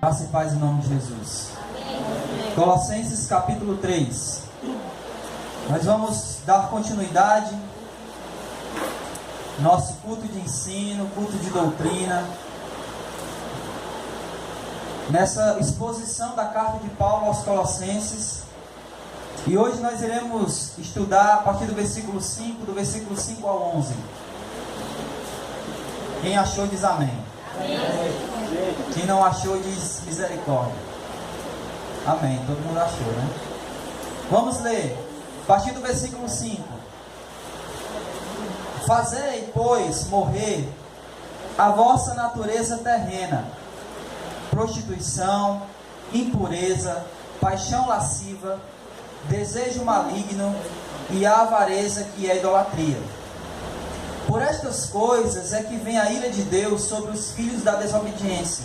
Graça e paz em nome de Jesus. Amém. Colossenses capítulo 3. Nós vamos dar continuidade nosso culto de ensino, culto de doutrina, nessa exposição da carta de Paulo aos Colossenses. E hoje nós iremos estudar a partir do versículo 5, do versículo 5 ao 11. Quem achou diz amém. Amém. Quem não achou diz misericórdia. Amém. Todo mundo achou, né? Vamos ler a partir do versículo 5. Fazei, pois, morrer a vossa natureza terrena: prostituição, impureza, paixão lasciva, desejo maligno e a avareza, que é idolatria. Por estas coisas é que vem a ira de Deus sobre os filhos da desobediência.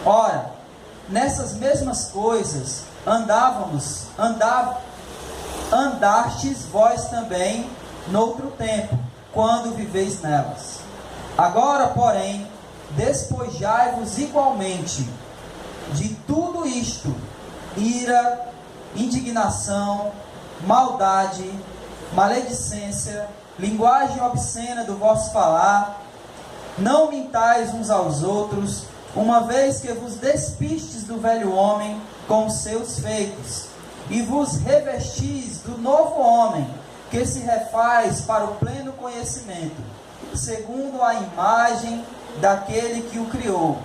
Ora, nessas mesmas coisas andastes vós também noutro tempo, quando viveis nelas. Agora, porém, despojai-vos igualmente de tudo isto: ira, indignação, maldade, maledicência, linguagem obscena do vosso falar. Não mintais uns aos outros, uma vez que vos despistes do velho homem com os seus feitos, e vos revestis do novo homem, que se refaz para o pleno conhecimento, segundo a imagem daquele que o criou,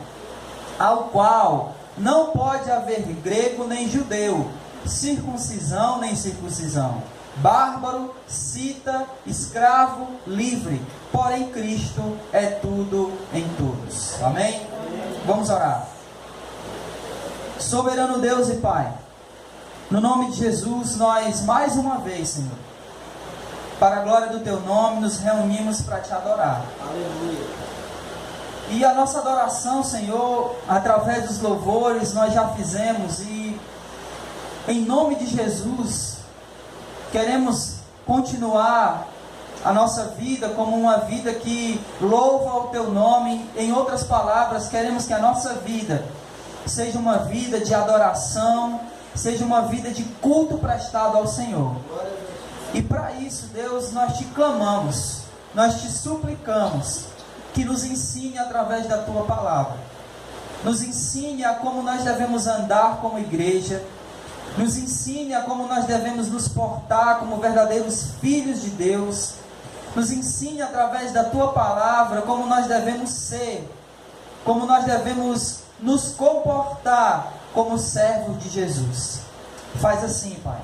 ao qual não pode haver grego nem judeu, circuncisão nem circuncisão, bárbaro, cita, escravo, livre, porém Cristo é tudo em todos. Amém? Vamos orar. Soberano Deus e Pai, no nome de Jesus, nós mais uma vez, Senhor, para a glória do Teu nome, nos reunimos para Te adorar. Aleluia. E a nossa adoração, Senhor, através dos louvores, nós já fizemos, e em nome de Jesus queremos continuar a nossa vida como uma vida que louva o Teu nome. Em outras palavras, queremos que a nossa vida seja uma vida de adoração, seja uma vida de culto prestado ao Senhor. E para isso, Deus, nós Te clamamos, nós Te suplicamos que nos ensine através da Tua palavra. Nos ensine a como nós devemos andar como igreja. Nos ensine a como nós devemos nos portar como verdadeiros filhos de Deus. Nos ensine através da Tua palavra como nós devemos ser, como nós devemos nos comportar como servos de Jesus. Faz assim, Pai,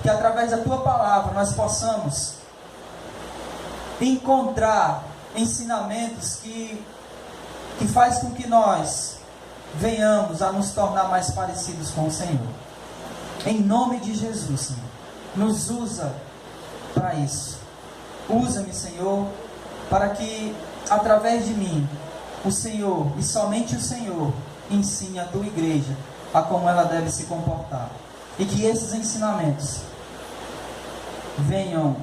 que através da Tua palavra nós possamos encontrar ensinamentos que faz com que nós venhamos a nos tornar mais parecidos com o Senhor. Em nome de Jesus, Senhor, nos usa para isso. Usa-me, Senhor, para que através de mim o Senhor, e somente o Senhor, ensine a Tua igreja a como ela deve se comportar. E que esses ensinamentos venham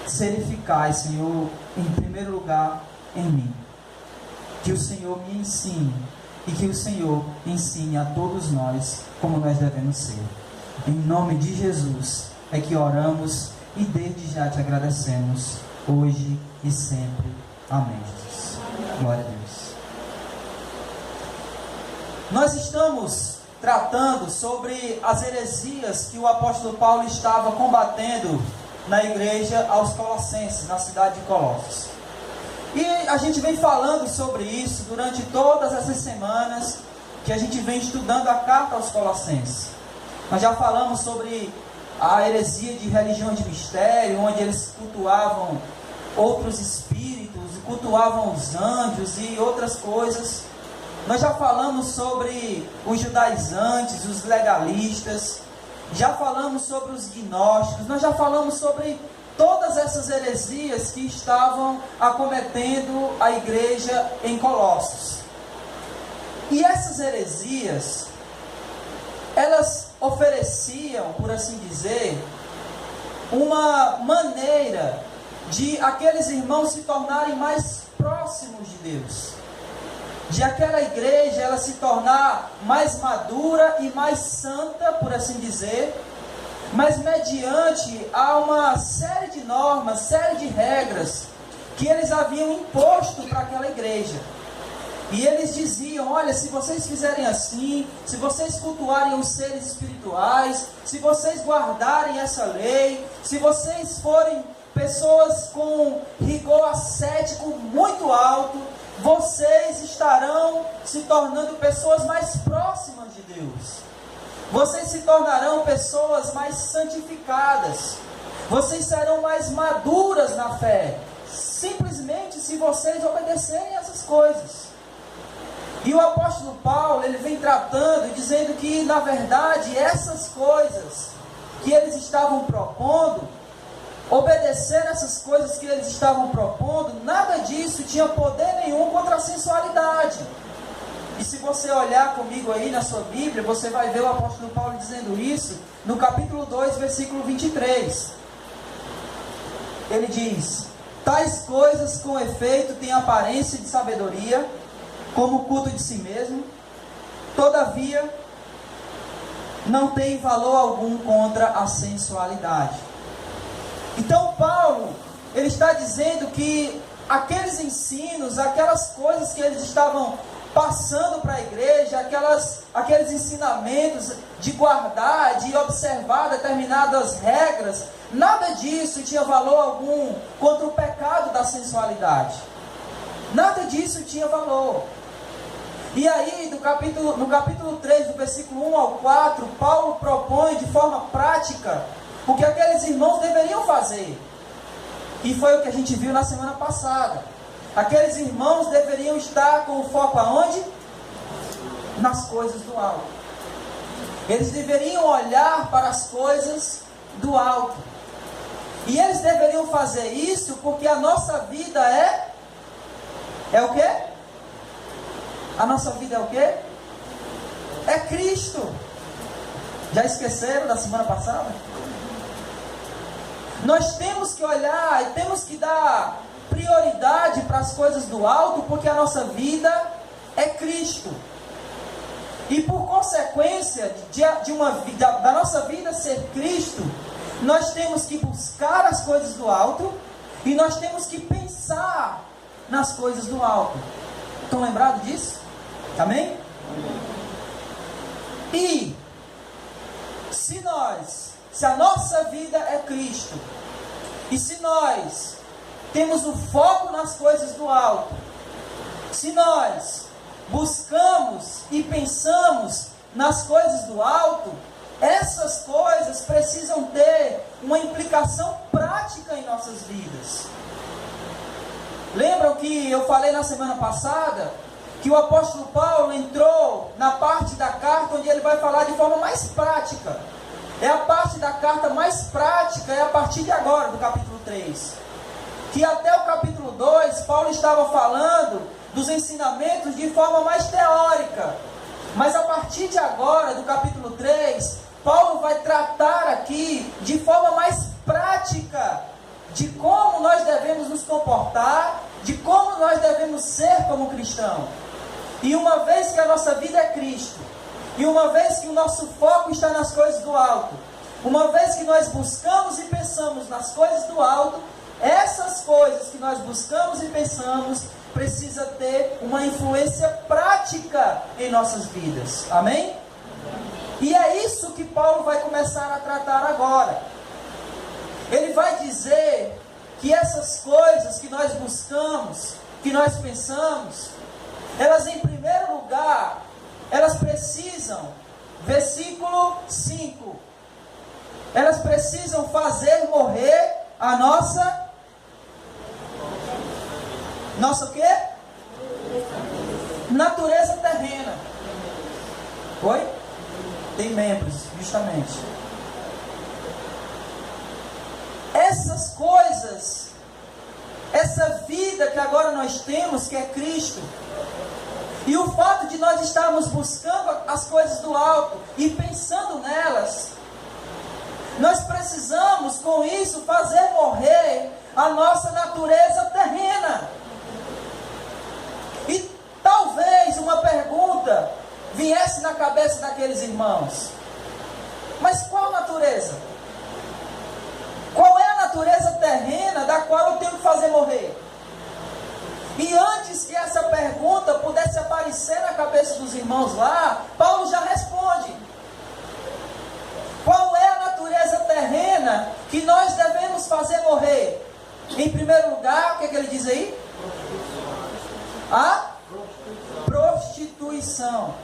ser eficazes, Senhor, em primeiro lugar em mim. Que o Senhor me ensine e que o Senhor ensine a todos nós como nós devemos ser. Em nome de Jesus é que oramos e desde já Te agradecemos, hoje e sempre. Amém, Jesus. Glória a Deus. Nós estamos tratando sobre as heresias que o apóstolo Paulo estava combatendo na igreja aos Colossenses, na cidade de Colossos. E a gente vem falando sobre isso durante todas essas semanas que a gente vem estudando a carta aos Colossenses. Nós já falamos sobre a heresia de religião de mistério, onde eles cultuavam outros espíritos, cultuavam os anjos e outras coisas. Nós já falamos sobre os judaizantes, os legalistas, já falamos sobre os gnósticos, nós já falamos sobre todas essas heresias que estavam acometendo a igreja em Colossos. E essas heresias, elas ofereciam, por assim dizer, uma maneira de aqueles irmãos se tornarem mais próximos de Deus. de aquela igreja ela se tornar mais madura e mais santa, por assim dizer, mas mediante a uma série de normas, série de regras que eles haviam imposto para aquela igreja. E eles diziam: olha, se vocês fizerem assim, se vocês cultuarem os seres espirituais, se vocês guardarem essa lei, se vocês forem pessoas com rigor ascético muito alto, vocês estarão se tornando pessoas mais próximas de Deus. Vocês se tornarão pessoas mais santificadas. Vocês serão mais maduras na fé, simplesmente se vocês obedecerem essas coisas. E o apóstolo Paulo, ele vem tratando, dizendo que, na verdade, essas coisas que eles estavam propondo, obedecer essas coisas que eles estavam propondo, nada disso tinha poder nenhum contra a sensualidade. E se você olhar comigo aí na sua Bíblia, você vai ver o apóstolo Paulo dizendo isso no capítulo 2, versículo 23. Ele diz: tais coisas com efeito têm aparência de sabedoria, como o culto de si mesmo, todavia não tem valor algum contra a sensualidade. Então Paulo, ele está dizendo que aqueles ensinos, aquelas coisas que eles estavam passando para a igreja, aqueles ensinamentos de guardar, de observar determinadas regras, nada disso tinha valor algum contra o pecado da sensualidade. Nada disso tinha valor. E aí, no capítulo 3, do versículo 1 ao 4, Paulo propõe de forma prática o que aqueles irmãos deveriam fazer. E foi o que a gente viu na semana passada. Aqueles irmãos deveriam estar com o foco aonde? Nas coisas do alto. Eles deveriam olhar para as coisas do alto. E eles deveriam fazer isso porque a nossa vida é o quê? A nossa vida é o quê? É Cristo. Já esqueceram da semana passada? Nós temos que olhar e temos que dar prioridade para as coisas do alto, porque a nossa vida é Cristo. E por consequência da nossa vida ser Cristo, nós temos que buscar as coisas do alto e nós temos que pensar nas coisas do alto. Estão lembrados disso? Amém? E se a nossa vida é Cristo, e se nós temos o foco nas coisas do alto, se nós buscamos e pensamos nas coisas do alto, essas coisas precisam ter uma implicação prática em nossas vidas. Lembram que eu falei na semana passada que o apóstolo Paulo entrou na parte da carta onde ele vai falar de forma mais prática. É a parte da carta mais prática, é a partir de agora, do capítulo 3. Que até o capítulo 2, Paulo estava falando dos ensinamentos de forma mais teórica. Mas a partir de agora, do capítulo 3, Paulo vai tratar aqui de forma mais prática de como nós devemos nos comportar, de como nós devemos ser como cristão. E uma vez que a nossa vida é Cristo, e uma vez que o nosso foco está nas coisas do alto, uma vez que nós buscamos e pensamos nas coisas do alto, essas coisas que nós buscamos e pensamos precisa ter uma influência prática em nossas vidas. Amém? E é isso que Paulo vai começar a tratar agora. Ele vai dizer que essas coisas que nós buscamos, que nós pensamos, elas em primeiro lugar, elas precisam, versículo 5, elas precisam fazer morrer a nossa o quê? Natureza terrena. Oi? Tem membros, justamente. Essas coisas, essa vida que agora nós temos, que é Cristo, e o fato de nós estarmos buscando as coisas do alto e pensando nelas, nós precisamos com isso fazer morrer a nossa natureza terrena. E talvez daqueles irmãos. Mas qual natureza? Qual é a natureza terrena da qual eu tenho que fazer morrer? E antes que essa pergunta pudesse aparecer na cabeça dos irmãos lá, Paulo já responde. Qual é a natureza terrena que nós devemos fazer morrer? Em primeiro lugar, o que é que ele diz aí? A prostituição.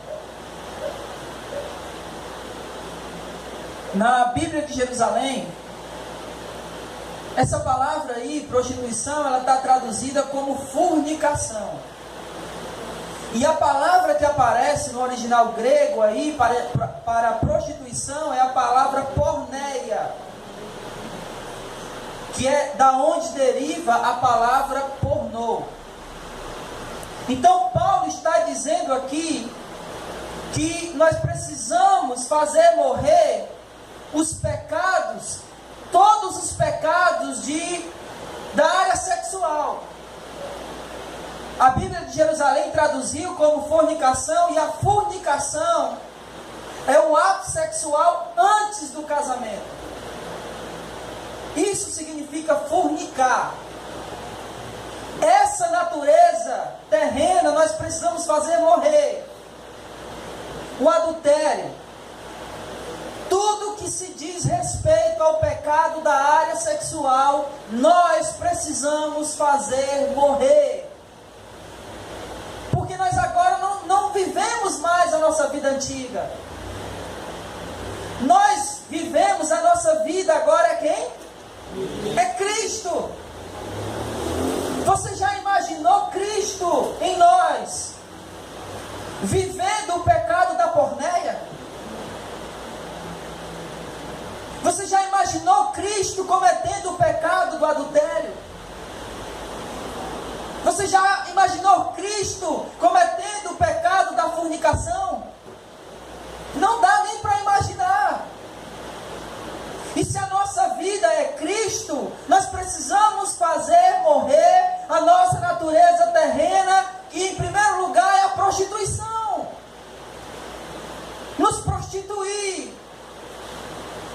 Na Bíblia de Jerusalém, essa palavra aí, prostituição, ela está traduzida como fornicação. E a palavra que aparece no original grego aí, para prostituição, é a palavra porneia, que é da onde deriva a palavra pornô. Então Paulo está dizendo aqui que nós precisamos fazer morrer os pecados, todos os pecados da área sexual. A Bíblia de Jerusalém traduziu como fornicação, e a fornicação é o ato sexual antes do casamento. Isso significa fornicar. Essa natureza terrena nós precisamos fazer morrer. O adultério. Tudo que se diz respeito ao pecado da área sexual, nós precisamos fazer morrer. Porque nós agora não vivemos mais a nossa vida antiga. Nós vivemos a nossa vida agora é quem? É Cristo. Você já imaginou Cristo em nós, vivendo o pecado da porneia? Você já imaginou Cristo cometendo o pecado do adultério? Você já imaginou Cristo cometendo o pecado da fornicação? Não dá nem para imaginar. E se a nossa vida é Cristo, nós precisamos fazer morrer a nossa natureza terrena, que em primeiro lugar é a prostituição. Nos prostituir.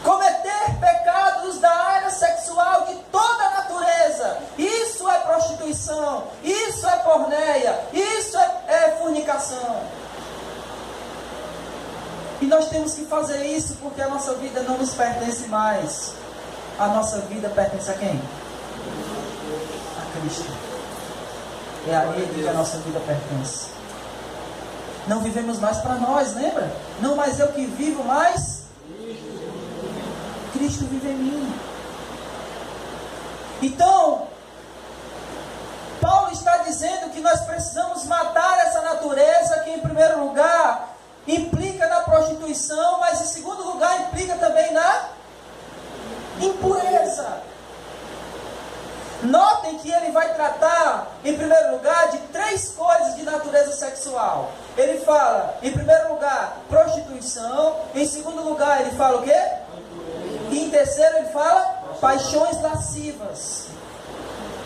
Cometer pecados da área sexual de toda a natureza. Isso é prostituição. Isso é porneia. Isso é fornicação. E nós temos que fazer isso porque a nossa vida não nos pertence mais. A nossa vida pertence a quem? A Cristo. É a Ele que a nossa vida pertence. Não vivemos mais para nós, lembra? Não mais eu que vivo, mas Cristo vive em mim. Então, Paulo está dizendo que nós precisamos matar essa natureza que, em primeiro lugar, implica na prostituição, mas em segundo lugar implica também na impureza. Notem que ele vai tratar, em primeiro lugar, de 3 coisas de natureza sexual. Ele fala, em primeiro lugar, prostituição. Em segundo lugar, ele fala o quê? E em terceiro, ele fala paixões lascivas.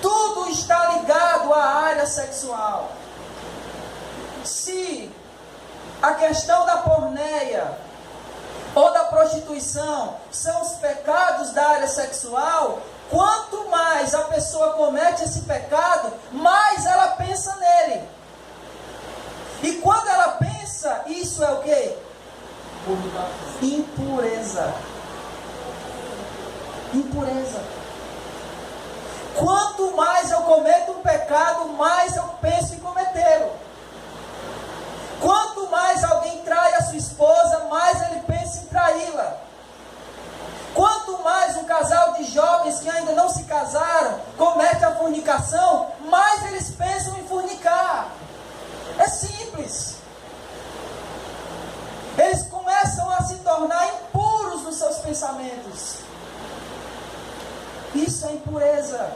Tudo está ligado à área sexual. Se a questão da porneia ou da prostituição são os pecados da área sexual, quanto mais a pessoa comete esse pecado, mais ela pensa nele. E quando ela pensa, isso é o quê? Impureza. Impureza. Quanto mais eu cometo um pecado, mais eu penso em cometê-lo. Quanto mais alguém trai a sua esposa, mais ele pensa em traí-la. Quanto mais um casal de jovens que ainda não se casaram comete a fornicação, mais eles pensam em fornicar. É simples. Eles começam a se tornar impuros nos seus pensamentos. Isso é impureza.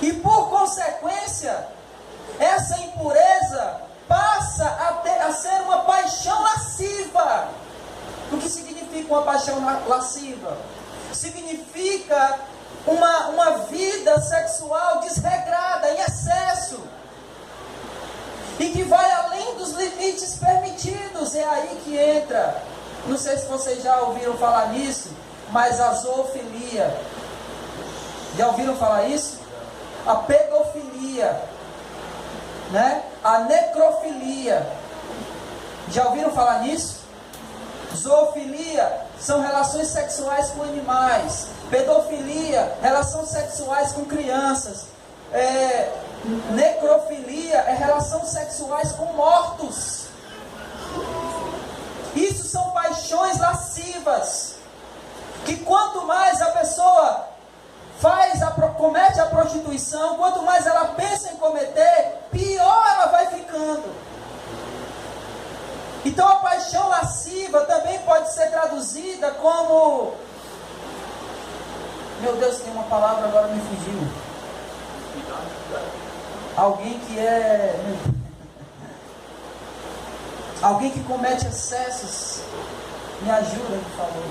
E por consequência, essa impureza passa a ser uma paixão lasciva. O que significa uma paixão lasciva? Significa uma vida sexual desregrada, em excesso. e que vai além dos limites permitidos. É aí que entra, não sei se vocês já ouviram falar nisso, mas a zoofilia. Já ouviram falar isso? A pedofilia, né? A necrofilia. Já ouviram falar nisso? Zoofilia são relações sexuais com animais. Pedofilia, relações sexuais com crianças. Necrofilia é relações sexuais com mortos. Isso são paixões lascivas, que quanto mais a pessoa comete a prostituição, quanto mais ela pensa em cometer, pior ela vai ficando. Então a paixão lasciva também pode ser traduzida como... Meu Deus, tem uma palavra agora me fugiu. Alguém que alguém que comete excessos. Me ajuda, por favor.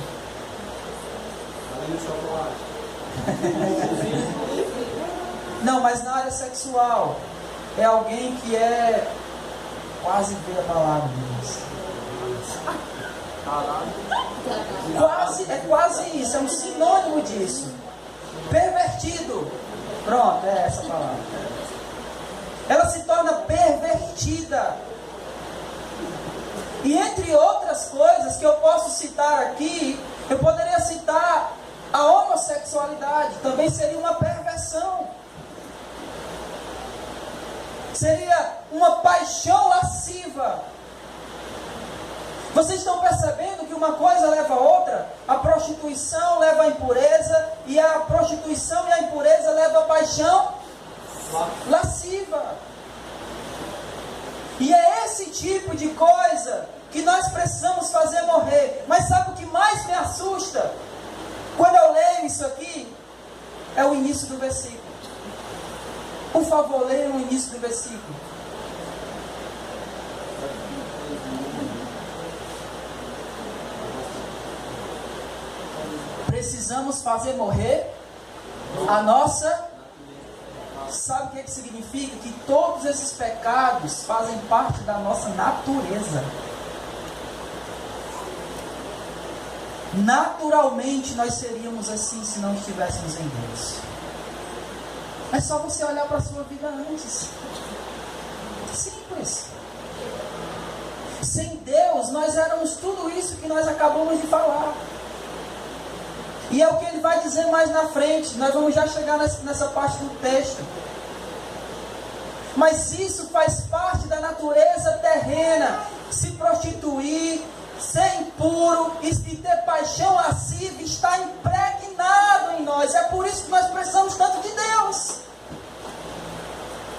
Não, mas na área sexual é alguém que quase veio a palavra, quase isso, é um sinônimo disso. Pervertido. Pronto, é essa palavra. Ela se torna pervertida. E entre outras coisas que eu posso citar aqui, eu poderia citar a homossexualidade, também seria uma perversão. Seria uma paixão lasciva. Vocês estão percebendo que uma coisa leva a outra? A prostituição leva à impureza, e a prostituição e a impureza levam a paixão lasciva. E é esse tipo de coisa que nós precisamos fazer morrer. Mas sabe o que mais me assusta? Quando eu leio isso aqui, é o início do versículo. Por favor, leiam o início do versículo. Precisamos fazer morrer a nossa... Sabe o que significa? Que todos esses pecados fazem parte da nossa natureza. Naturalmente nós seríamos assim se não estivéssemos em Deus. É só você olhar para a sua vida antes. Simples. Sem Deus nós éramos tudo isso que nós acabamos de falar. E é o que ele vai dizer mais na frente. Nós vamos já chegar nessa parte do texto. Mas isso faz parte da natureza terrena. Se prostituir, ser impuro e ter paixão lasciva está impregnado em nós. É por isso que nós precisamos tanto de Deus.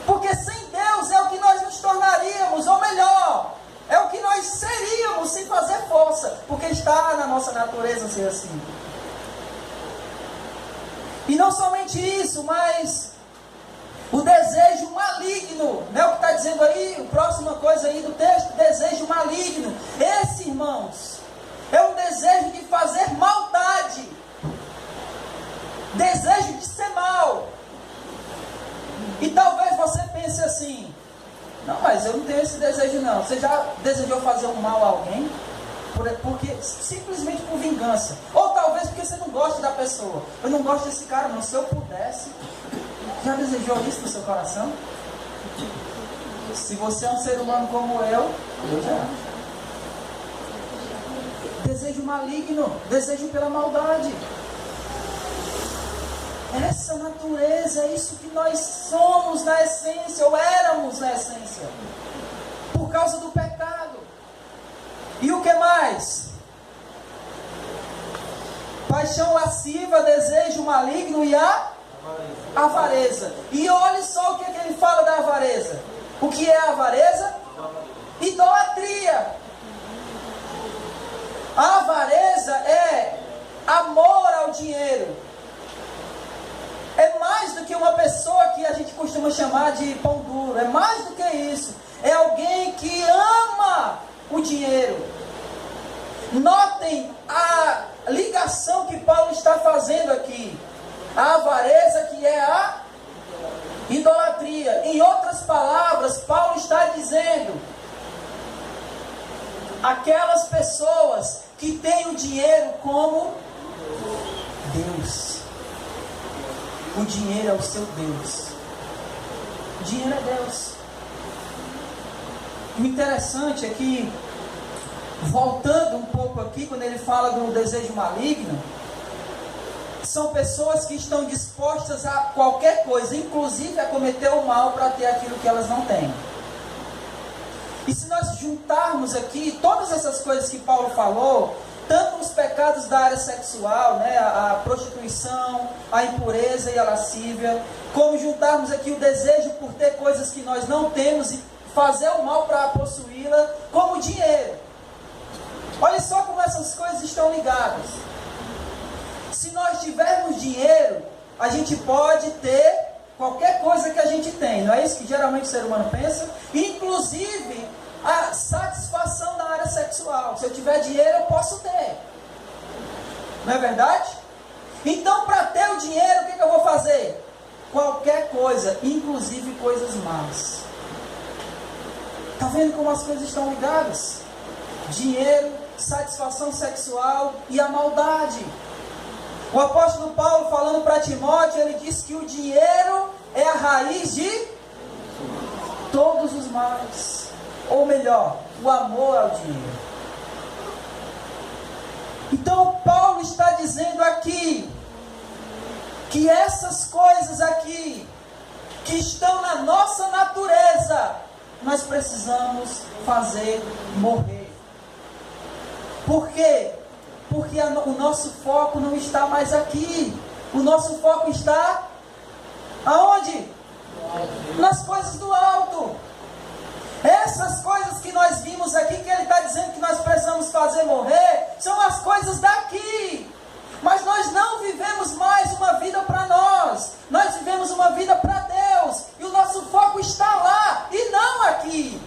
Porque sem Deus é o que nós nos tornaríamos, ou melhor, é o que nós seríamos sem fazer força. Porque está na nossa natureza ser assim. E não somente isso, mas o desejo maligno, né? O que está dizendo aí, a próxima coisa aí do texto, desejo maligno. Esse, irmãos, é um desejo de fazer maldade, desejo de ser mal. E talvez você pense assim: não, mas eu não tenho esse desejo não. Você já desejou fazer um mal a alguém? Porque simplesmente por vingança, ou talvez porque você não gosta da pessoa. Eu não gosto desse cara não, se eu pudesse. Já desejou isso no seu coração? Se você é um ser humano como eu já. Desejo maligno, desejo pela maldade. Essa natureza, é isso que nós somos na essência, ou éramos na essência, por causa do pecado. E o que mais? Paixão lasciva, desejo maligno e a avareza. E olhe só o que ele fala da avareza. O que é a avareza? Idolatria. A avareza é amor ao dinheiro. É mais do que uma pessoa que a gente costuma chamar de pão duro. É mais do que isso. É alguém que ama o dinheiro. Notem a ligação que Paulo está fazendo aqui. A avareza, que é a idolatria. Em Em outras palavras, Paulo está dizendo: aquelas pessoas que têm o dinheiro como Deus. O dinheiro é o seu Deus. O dinheiro é Deus. O interessante é que, voltando um pouco aqui, quando ele fala do desejo maligno, são pessoas que estão dispostas a qualquer coisa, inclusive a cometer o mal para ter aquilo que elas não têm. E se nós juntarmos aqui todas essas coisas que Paulo falou, tanto os pecados da área sexual, né, a prostituição, a impureza e a lascívia, como juntarmos aqui o desejo por ter coisas que nós não temos e fazer o mal para possuí-la, como o dinheiro. Olha só como essas coisas estão ligadas. Se nós tivermos dinheiro, a gente pode ter qualquer coisa que a gente tem. Não é isso que geralmente o ser humano pensa? Inclusive a satisfação na área sexual. Se eu tiver dinheiro, eu posso ter. Não é verdade? Então, para ter o dinheiro, o que eu vou fazer? Qualquer coisa, inclusive coisas más. Está vendo como as coisas estão ligadas? Dinheiro, satisfação sexual e a maldade. O apóstolo Paulo, falando para Timóteo, ele diz que o dinheiro é a raiz de todos os males. Ou melhor, o amor ao dinheiro. Então Paulo está dizendo aqui que essas coisas aqui que estão na nossa natureza, nós precisamos fazer morrer. Por quê? Porque o nosso foco não está mais aqui. O nosso foco está aonde? Nas coisas do alto. Essas coisas que nós vimos aqui, que ele está dizendo que nós precisamos fazer morrer, são as coisas daqui. Mas nós não vivemos mais uma vida para nós. Nós vivemos uma vida para Deus. E o nosso foco está lá e não aqui.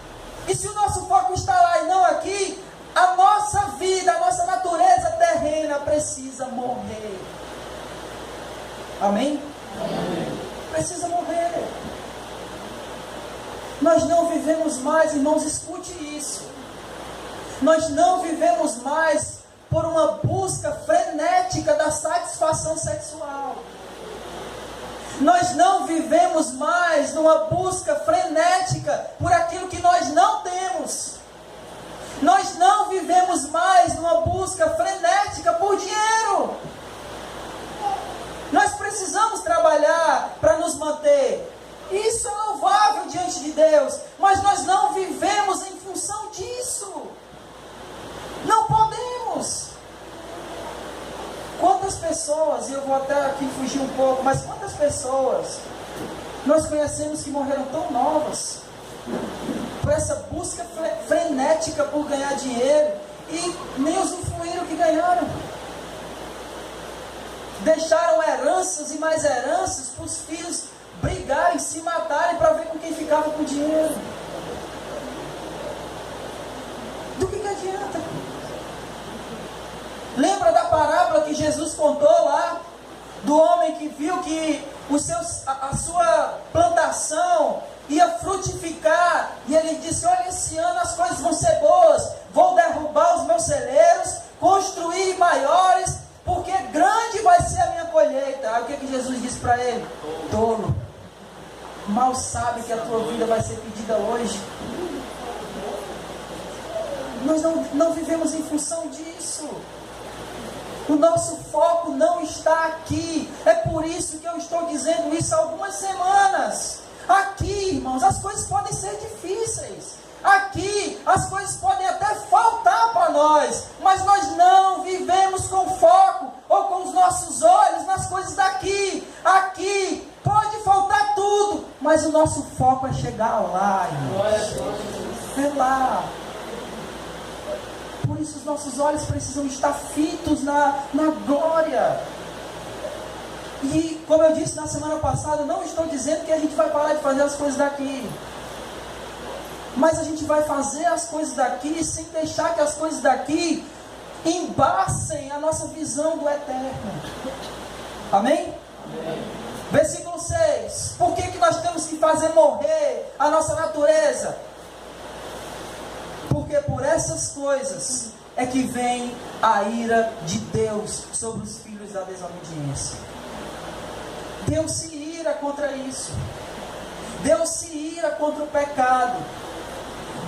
E se o nosso foco está lá e não aqui, a nossa vida, a nossa natureza terrena precisa morrer. Amém? Amém. Precisa morrer. Nós não vivemos mais, irmãos, escute isso. Nós não vivemos mais por uma busca frenética da satisfação sexual. Nós não vivemos mais numa busca frenética por aquilo que nós não temos. Nós não vivemos mais numa busca frenética por dinheiro. Nós precisamos trabalhar para nos manter. Isso é louvável diante de Deus, mas nós não vivemos em função disso. Não podemos. Quantas pessoas, e eu vou até aqui fugir um pouco, mas quantas pessoas nós conhecemos que morreram tão novas, por essa busca frenética por ganhar dinheiro, e nem usufruíram o que ganharam. Deixaram heranças e mais heranças para os filhos brigarem, se matarem para ver com quem ficava com o dinheiro. Do que adianta? Lembra da parábola que Jesus contou lá, do homem que viu que a sua plantação ia frutificar, e ele disse: olha, esse ano as coisas vão ser boas, vou derrubar os meus celeiros, construir maiores, porque grande vai ser a minha colheita. Aí o que Jesus disse para ele? Tolo, mal sabe que a tua vida vai ser pedida hoje. Nós não vivemos em função disso. O nosso foco não está aqui. É por isso que eu estou dizendo isso há algumas semanas. Aqui, irmãos, as coisas podem ser difíceis. Aqui, as coisas podem até faltar para nós. Mas nós não vivemos com foco ou com os nossos olhos nas coisas daqui. Aqui, pode faltar tudo, mas o nosso foco é chegar lá, irmãos. É lá. Por isso os nossos olhos precisam estar fitos na glória. E como eu disse na semana passada, eu não estou dizendo que a gente vai parar de fazer as coisas daqui. Mas a gente vai fazer as coisas daqui sem deixar que as coisas daqui embacem a nossa visão do eterno. Amém? Amém. Versículo 6. Por que nós temos que fazer morrer a nossa natureza. Porque por essas coisas é que vem a ira de Deus sobre os filhos da desobediência. Deus se ira contra isso. Deus se ira contra o pecado.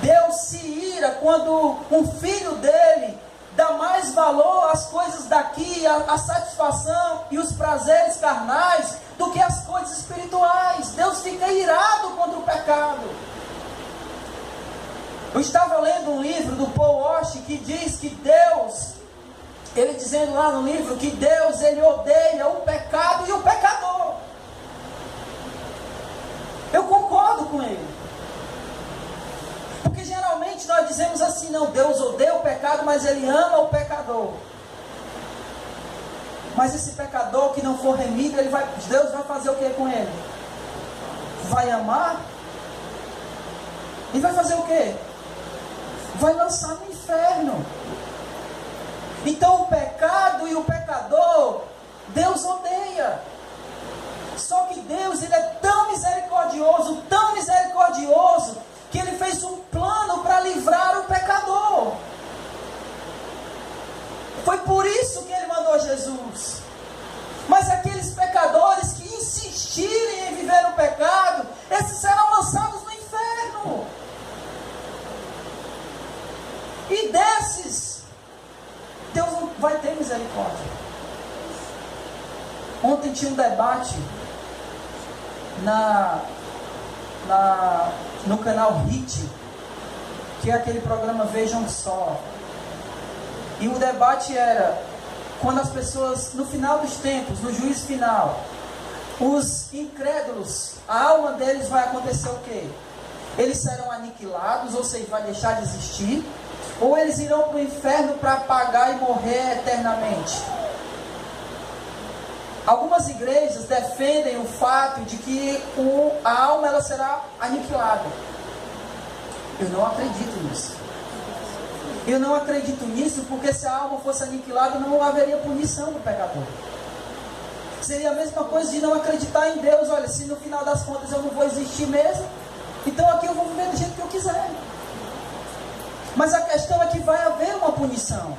Deus se ira quando um filho dele dá mais valor às coisas daqui, à satisfação e os prazeres carnais, do que as coisas espirituais. Deus fica irado contra o pecado. Eu estava lendo um livro do Paul Washer que diz que Deus, ele dizendo lá no livro que Deus, ele odeia o pecado e o pecador. Eu concordo com ele. Porque geralmente nós dizemos assim, não, Deus odeia o pecado, mas ele ama o pecador. Mas esse pecador que não for remido, Deus vai fazer o que com ele? Vai amar? E vai fazer o que? Vai lançar no inferno. Então o pecado e o pecador, Deus odeia. Só que Deus, ele é tão misericordioso, que ele fez um plano para livrar o pecador. Foi por isso que ele mandou Jesus. Mas aqueles pecadores que insistirem em viver no pecado, esses serão lançados no inferno. E desses, Deus não vai ter misericórdia. Ontem tinha um debate no canal HIT, que é aquele programa Vejam Só. E o debate era, quando as pessoas, no final dos tempos, no juízo final, os incrédulos, a alma deles vai acontecer o quê? Eles serão aniquilados, ou seja, vai deixar de existir, ou eles irão para o inferno para pagar e morrer eternamente. Algumas igrejas defendem o fato de que a alma ela será aniquilada. Eu não acredito nisso. Eu não acredito nisso porque se a alma fosse aniquilada não haveria punição do pecador. Seria a mesma coisa de não acreditar em Deus. Olha, se no final das contas eu não vou existir mesmo, então aqui eu vou viver do jeito que eu quiser. Mas a questão é que vai haver uma punição.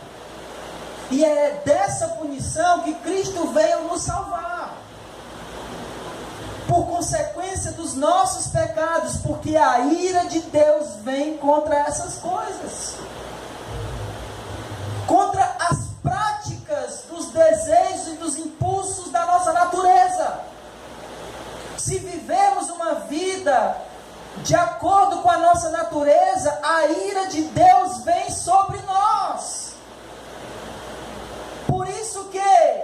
E é dessa punição que Cristo veio nos salvar. Por consequência dos nossos pecados, porque a ira de Deus vem contra essas coisas. Contra as práticas dos desejos e dos impulsos da nossa natureza. Se vivemos uma vida de acordo com a nossa natureza, a ira de Deus vem sobre nós. Por isso que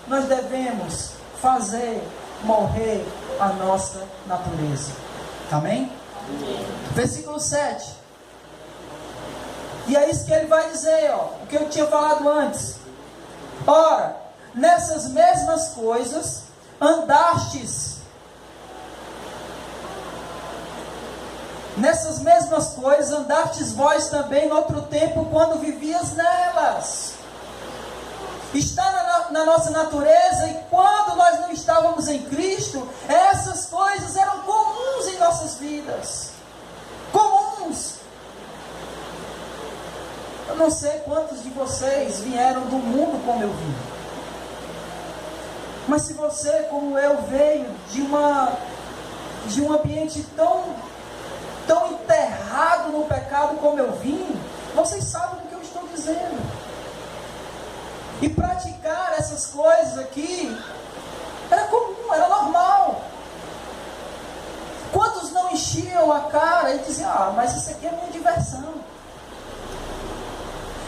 nós devemos fazer morrer a nossa natureza. Amém? Amém. Versículo 7. E é isso que ele vai dizer, o que eu tinha falado antes. Ora, nessas mesmas coisas andastes. Nessas mesmas coisas andastes vós também no outro tempo, quando vivias nelas. Está na nossa natureza, e quando nós não estávamos em Cristo, essas coisas eram comuns em nossas vidas. Comuns. Eu não sei quantos de vocês vieram do mundo como eu vim. Mas se você, como eu, veio de um ambiente tão enterrado no pecado como eu vim, vocês sabem do que eu estou dizendo. E praticar essas coisas aqui era comum, era normal. Quantos não enchiam a cara e diziam, mas isso aqui é minha diversão?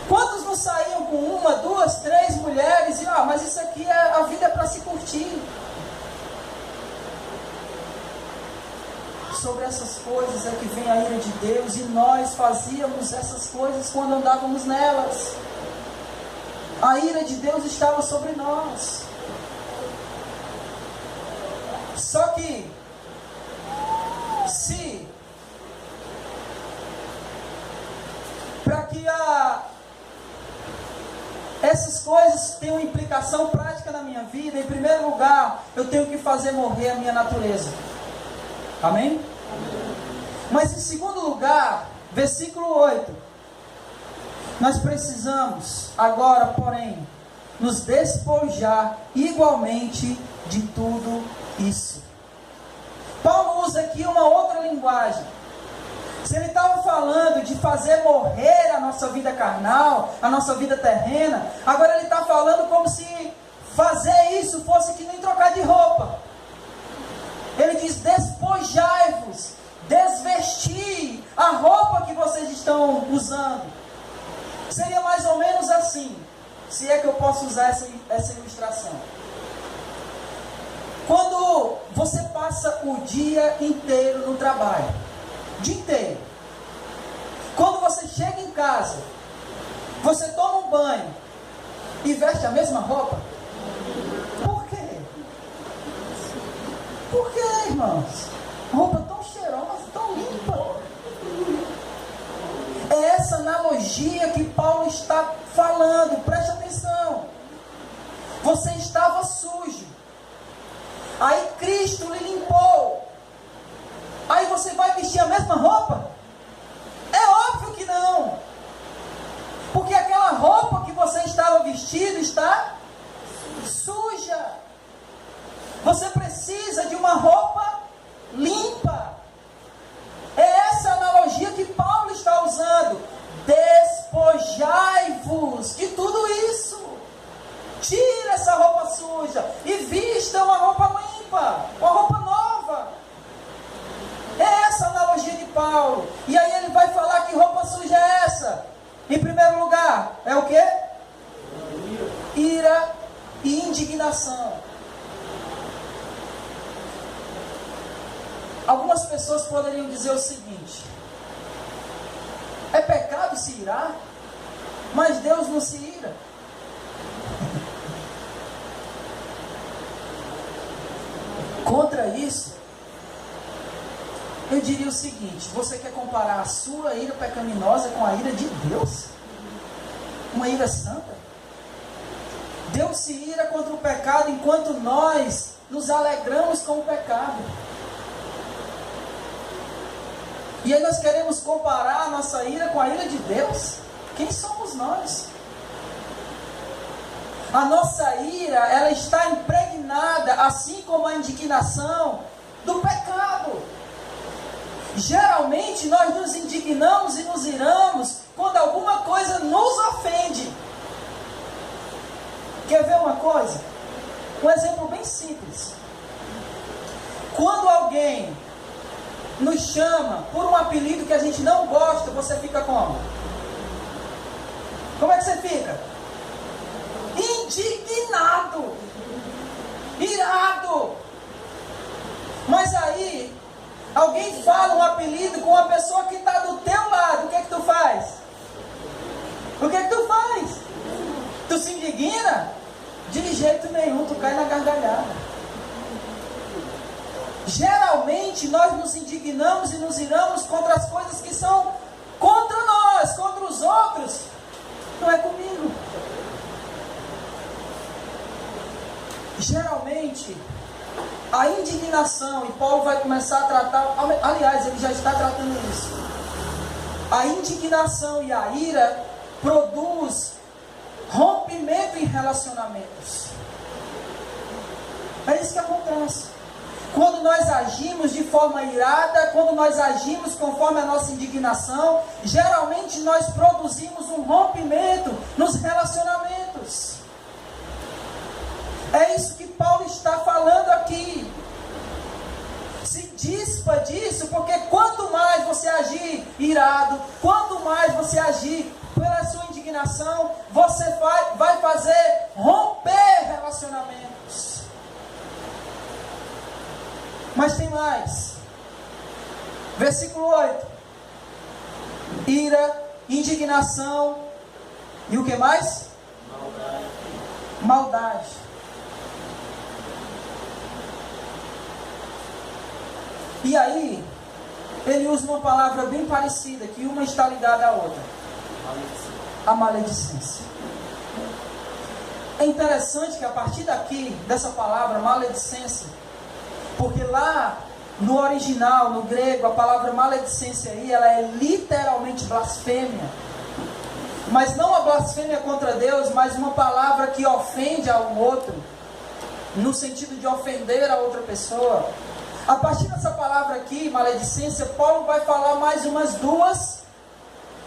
Quantos não saíam com 1, 2, 3 mulheres e mas isso aqui a vida é para se curtir? Sobre essas coisas é que vem a ira de Deus, e nós fazíamos essas coisas quando andávamos nelas. A ira de Deus estava sobre nós. Só que, para que essas coisas tenham implicação prática na minha vida, em primeiro lugar, eu tenho que fazer morrer a minha natureza. Amém? Mas em segundo lugar, versículo 8, nós precisamos agora, porém, nos despojar igualmente de tudo isso. Paulo usa aqui uma outra linguagem. Se ele estava falando de fazer morrer a nossa vida carnal, a nossa vida terrena, agora ele está falando como se fazer isso fosse que nem trocar de roupa. Ele diz: despojai-vos, desvestir a roupa que vocês estão usando. Seria mais ou menos assim, se é que eu posso usar essa ilustração. Quando você passa o dia inteiro no trabalho, dia inteiro, quando você chega em casa, você toma um banho e veste a mesma roupa? Por quê? Por quê, irmãos? Roupa tão cheirosa, tão limpa. É essa analogia que Paulo está falando, preste atenção. Você estava sujo, aí Cristo lhe limpou, aí você vai vestir a mesma roupa? É óbvio que não, porque aquela roupa que você estava vestido está suja. Você precisa de uma roupa limpa. É essa analogia que Paulo está usando. Despojai-vos de tudo isso. Tira essa roupa suja e vista uma roupa limpa, uma roupa nova. É essa a analogia de Paulo. E aí ele vai falar que roupa suja é essa. Em primeiro lugar, é o quê? Ira e indignação. Algumas pessoas poderiam dizer o seguinte: é pecado se irar, mas Deus não se ira. Contra isso, eu diria o seguinte: você quer comparar a sua ira pecaminosa com a ira de Deus? Uma ira santa? Deus se ira contra o pecado enquanto nós nos alegramos com o pecado. E aí nós queremos comparar a nossa ira com a ira de Deus? Quem somos nós? A nossa ira, ela está impregnada, assim como a indignação, do pecado. Geralmente nós nos indignamos e nos iramos quando alguma coisa nos ofende. Quer ver uma coisa? Um exemplo bem simples. Quando alguém nos chama por um apelido que a gente não gosta, você fica como? Como é que você fica? Indignado, irado. Mas aí alguém fala um apelido com uma pessoa que está do teu lado, o que é que tu faz? O que é que tu faz? Tu se indigna? De jeito nenhum, tu cai na gargalhada. Geralmente nós nos indignamos e nos iramos contra as coisas que são contra nós, contra os outros. Não é comigo. Geralmente a indignação, e Paulo vai começar a tratar, aliás, ele já está tratando isso. A indignação e a ira produz rompimento em relacionamentos. É isso que acontece. Quando nós agimos de forma irada, quando nós agimos conforme a nossa indignação, geralmente nós produzimos um rompimento nos relacionamentos. É isso que Paulo está falando aqui. Se dispa disso, porque quanto mais você agir irado, quanto mais você agir pela sua indignação, você vai fazer romper relacionamentos. Mas tem mais. Versículo 8. Ira, indignação e o que mais? Maldade. E aí, ele usa uma palavra bem parecida, que uma está ligada à outra. A maledicência. É interessante que a partir daqui, dessa palavra, maledicência, porque lá No original, no grego, a palavra maledicência aí, ela é literalmente blasfêmia. Mas não a blasfêmia contra Deus, mas uma palavra que ofende ao outro, no sentido de ofender a outra pessoa. A partir dessa palavra aqui, maledicência, Paulo vai falar mais umas duas,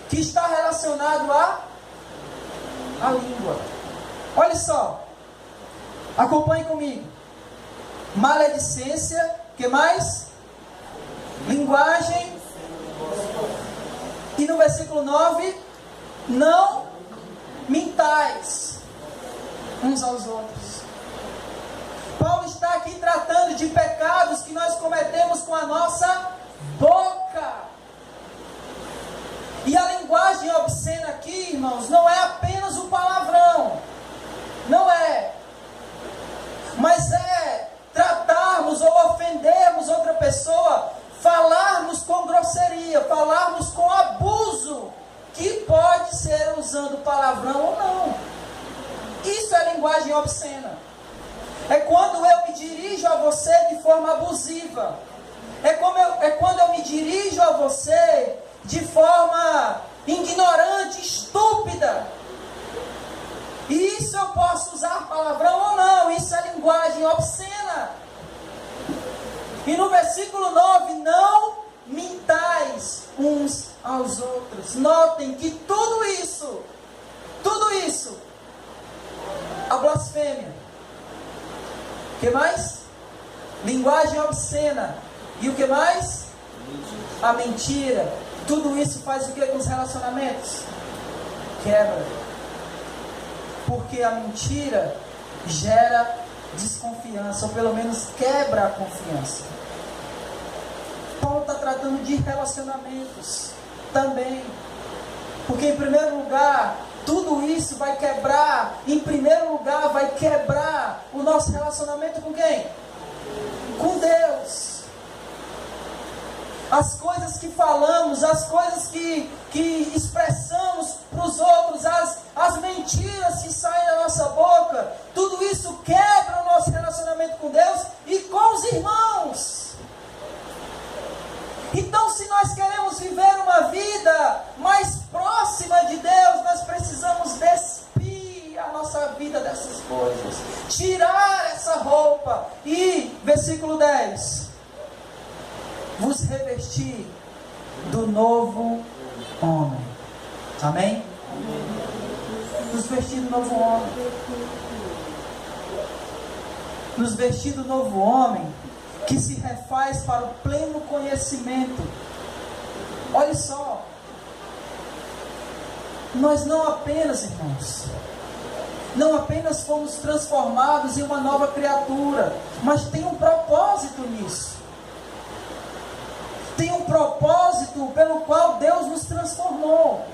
que está relacionado à língua. Olha só, acompanhe comigo. Maledicência, que mais? Linguagem. E no versículo 9, não mintais uns aos outros. Paulo está aqui tratando de pecados que nós cometemos com a nossa boca. E a linguagem obscena aqui, irmãos, não é apenas o palavrão. Não é. Mas é tratarmos ou ofendermos outra pessoa, falarmos com grosseria, falarmos com abuso, que pode ser usando palavrão ou não. Isso é linguagem obscena. É quando eu me dirijo a você de forma abusiva. É quando eu me dirijo a você de forma ignorante, estúpida. E isso eu posso usar palavrão ou não. Isso é linguagem obscena. E no versículo 9, não mintais uns aos outros. Notem que tudo isso, a blasfêmia. O que mais? Linguagem obscena. E o que mais? A mentira. Tudo isso faz o que com os relacionamentos? Quebra. Porque a mentira gera desconfiança, ou pelo menos quebra a confiança. Paulo está tratando de relacionamentos também. Porque em primeiro lugar, tudo isso vai quebrar, em primeiro lugar vai quebrar o nosso relacionamento com quem? Com Deus. As coisas que falamos, as coisas que expressamos para os outros, as mentiras que saem da nossa boca, tudo isso quebra o nosso relacionamento com Deus e com os irmãos. Então, se nós queremos viver uma vida mais próxima de Deus, nós precisamos despir a nossa vida dessas coisas, tirar essa roupa. E, versículo 10, vos revestir do novo homem. Amém? Nos vestir do novo homem. Nos vestir do novo homem, que se refaz para o pleno conhecimento. Olha só, nós não apenas, irmãos, não apenas fomos transformados em uma nova criatura, mas tem um propósito nisso. Tem um propósito pelo qual Deus nos transformou.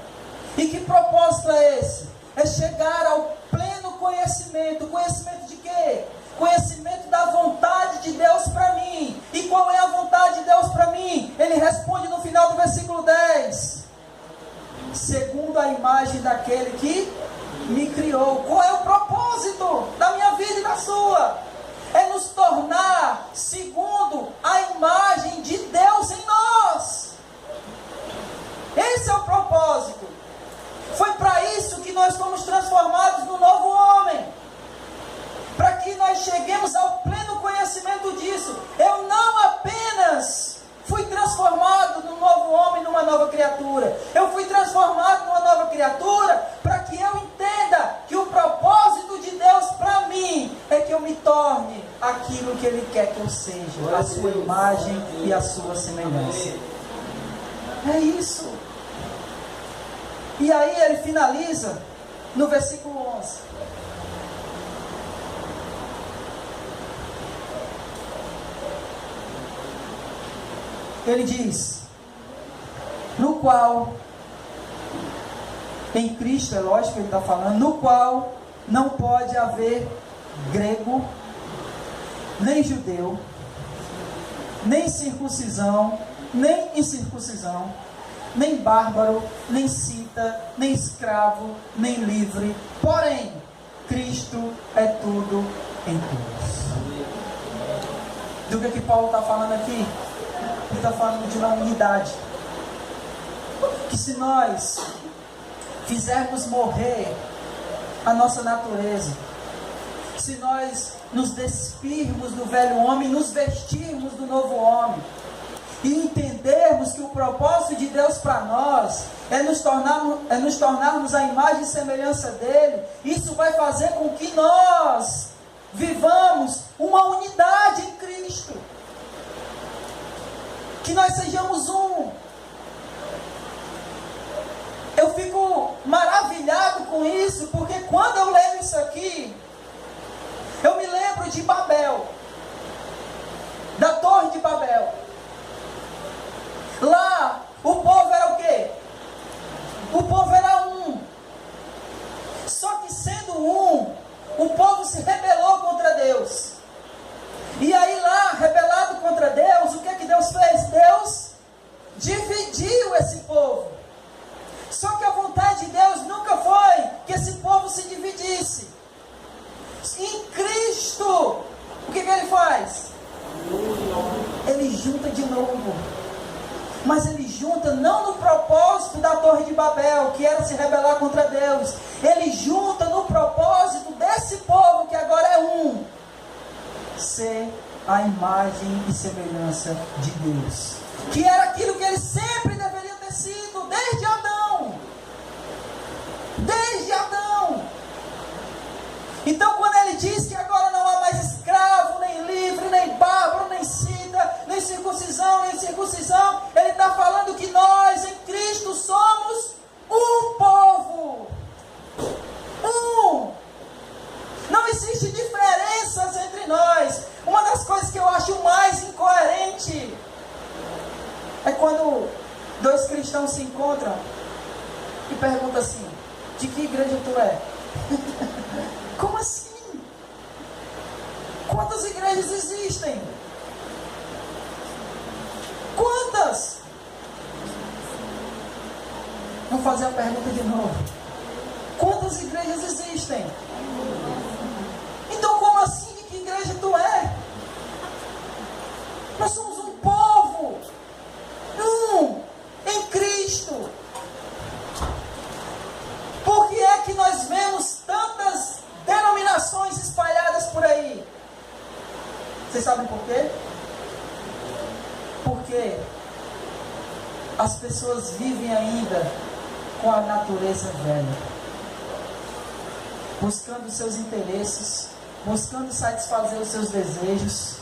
E que propósito é esse? É chegar ao pleno conhecimento. Conhecimento de quê? Conhecimento da vontade de Deus para mim. E qual é a vontade de Deus para mim? Ele responde no final do versículo 10. Segundo a imagem daquele que me criou. Qual é o propósito da minha vida e da sua? É nos tornar segundo a imagem de Deus em nós. Esse é o propósito. Foi para isso que nós fomos transformados no novo homem. Para que nós cheguemos ao pleno conhecimento disso. Eu não apenas fui transformado num novo homem, numa nova criatura. Eu fui transformado numa nova criatura para que eu entenda que o propósito de Deus para mim é que eu me torne aquilo que Ele quer que eu seja, a sua imagem e a sua semelhança. É isso. E aí ele finaliza no versículo 11. Ele diz: no qual, em Cristo, é lógico que ele está falando, no qual não pode haver grego, nem judeu, nem circuncisão, nem incircuncisão, nem bárbaro, nem cita, nem escravo, nem livre, porém, Cristo é tudo em todos. Do que Paulo está falando aqui? Ele está falando de uma unidade. Que se nós fizermos morrer a nossa natureza, se nós nos despirmos do velho homem, nos vestirmos do novo homem, e entendermos que o propósito de Deus para nós é nos tornarmos a imagem e semelhança dele, isso vai fazer com que nós vivamos uma unidade em Cristo, que nós sejamos um. Eu fico maravilhado com isso, porque quando eu leio isso aqui, eu me lembro de Babel, da Torre de Babel. Lá, o povo era o quê? O povo era um. Só que sendo um, o povo se rebelou contra Deus. E aí lá, rebelado contra Deus, o que é que Deus fez? Deus dividiu esse povo. Só que a vontade de Deus nunca foi que esse povo se dividisse. Em Cristo, o que ele faz? Ele junta de novo. Mas ele junta não no propósito da Torre de Babel, que era se rebelar contra Deus. Ele junta no propósito desse povo que agora é um. Ser a imagem e semelhança de Deus. Que era aquilo que eles sempre deveriam ter sido, desde Adão. Desde Adão. Então quando ele diz que agora não há mais escravo, nem livre, nem bárbaro, nem cita, nem circuncisão, nem circuncisão, ele está falando que nós em Cristo somos um povo. Um. Não existe diferenças entre nós. Uma das coisas que eu acho mais incoerente é quando dois cristãos se encontram e perguntam assim: de que igreja tu é? Como assim? Quantas igrejas existem? Quantas? Vou fazer a pergunta de novo. Quantas igrejas existem? Então como assim? De que igreja tu é? Nós somos um povo, um, em Cristo. Por que é que nós vemos tantas denominações espalhadas por aí? Vocês sabem por quê? Porque as pessoas vivem ainda com a natureza velha, buscando seus interesses, buscando satisfazer os seus desejos,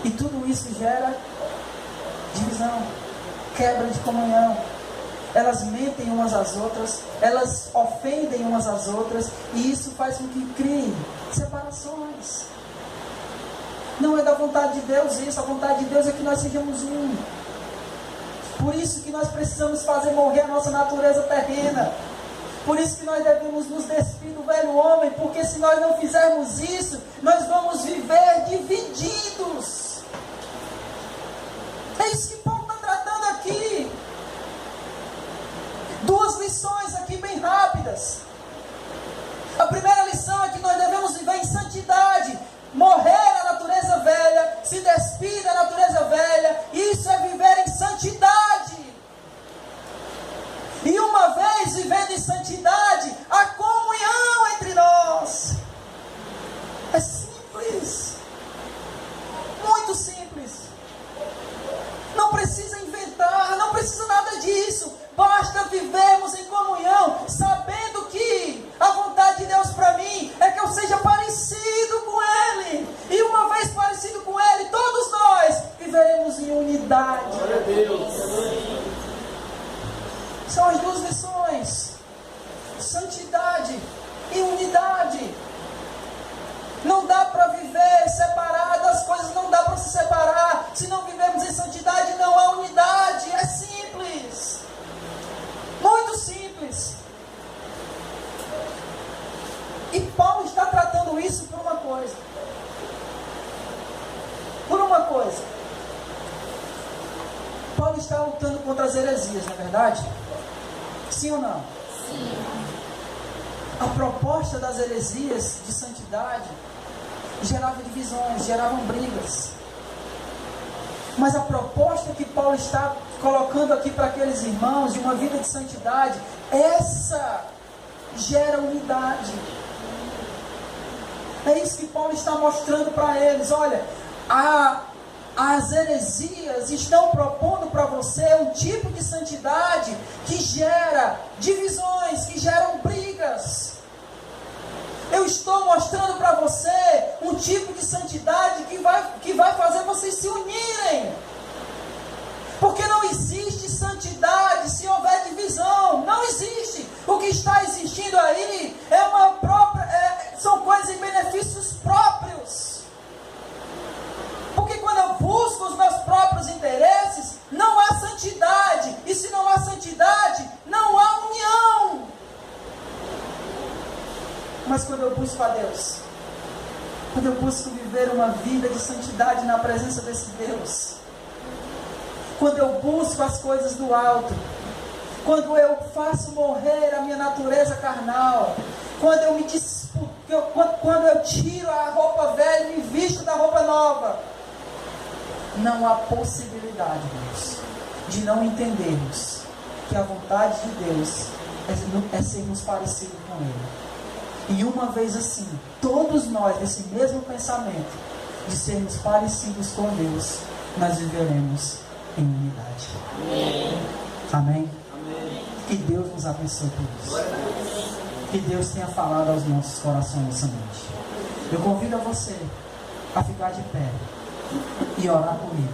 e tudo isso gera divisão, quebra de comunhão. Elas mentem umas às outras, elas ofendem umas às outras, e isso faz com que crie separações. Não é da vontade de Deus isso. A vontade de Deus é que nós sejamos um. Por isso que nós precisamos fazer morrer a nossa natureza terrena. Por isso que nós devemos nos despir do velho homem, porque se nós não fizermos isso, nós vamos viver divididos. É isso que Paulo está tratando aqui. Duas lições aqui bem rápidas. A primeira lição é que nós devemos viver em santidade, morrer a natureza velha, se despir da natureza velha. Isso é viver em santidade. E uma vez vivendo em santidade, a comunhão entre nós. É simples. Muito simples. Não precisa inventar, não precisa nada disso. Basta vivermos em comunhão, sabendo que a vontade de Deus para mim é que eu seja parecido com Ele. E uma vez parecido com Ele, todos nós viveremos em unidade. Glória a Deus. São as duas lições: santidade e unidade. Não dá para viver separado, as coisas não dá para se separar. Se não vivemos em santidade, não há unidade. É simples. Muito simples. E Paulo está tratando isso por uma coisa. Por uma coisa. Paulo está lutando contra as heresias, não é verdade? Sim ou não? Sim. A proposta das heresias de santidade gerava divisões, geravam brigas. Mas a proposta que Paulo está colocando aqui para aqueles irmãos, de uma vida de santidade, essa gera unidade. É isso que Paulo está mostrando para eles. Olha, as heresias estão propondo para você um tipo de santidade que gera divisões, que geram brigas. Eu estou mostrando para você um tipo de santidade que vai fazer vocês se unirem. Porque não existe santidade se houver divisão. Não existe. O que está existindo aí são coisas em benefícios próprios. Porque quando eu busco os meus próprios interesses, não há santidade. E se não há santidade, não há união. Mas quando eu busco a Deus, quando eu busco viver uma vida de santidade na presença desse Deus, quando eu busco as coisas do alto, quando eu faço morrer a minha natureza carnal, quando eu tiro a roupa velha e me visto da roupa nova, não há possibilidade, Deus, de não entendermos que a vontade de Deus é sermos parecidos com Ele. E uma vez assim, todos nós, desse mesmo pensamento, de sermos parecidos com Deus, nós viveremos em unidade. Amém? Amém? Que Deus nos abençoe por isso. Que Deus tenha falado aos nossos corações essa noite. Eu convido a você a ficar de pé e orar comigo.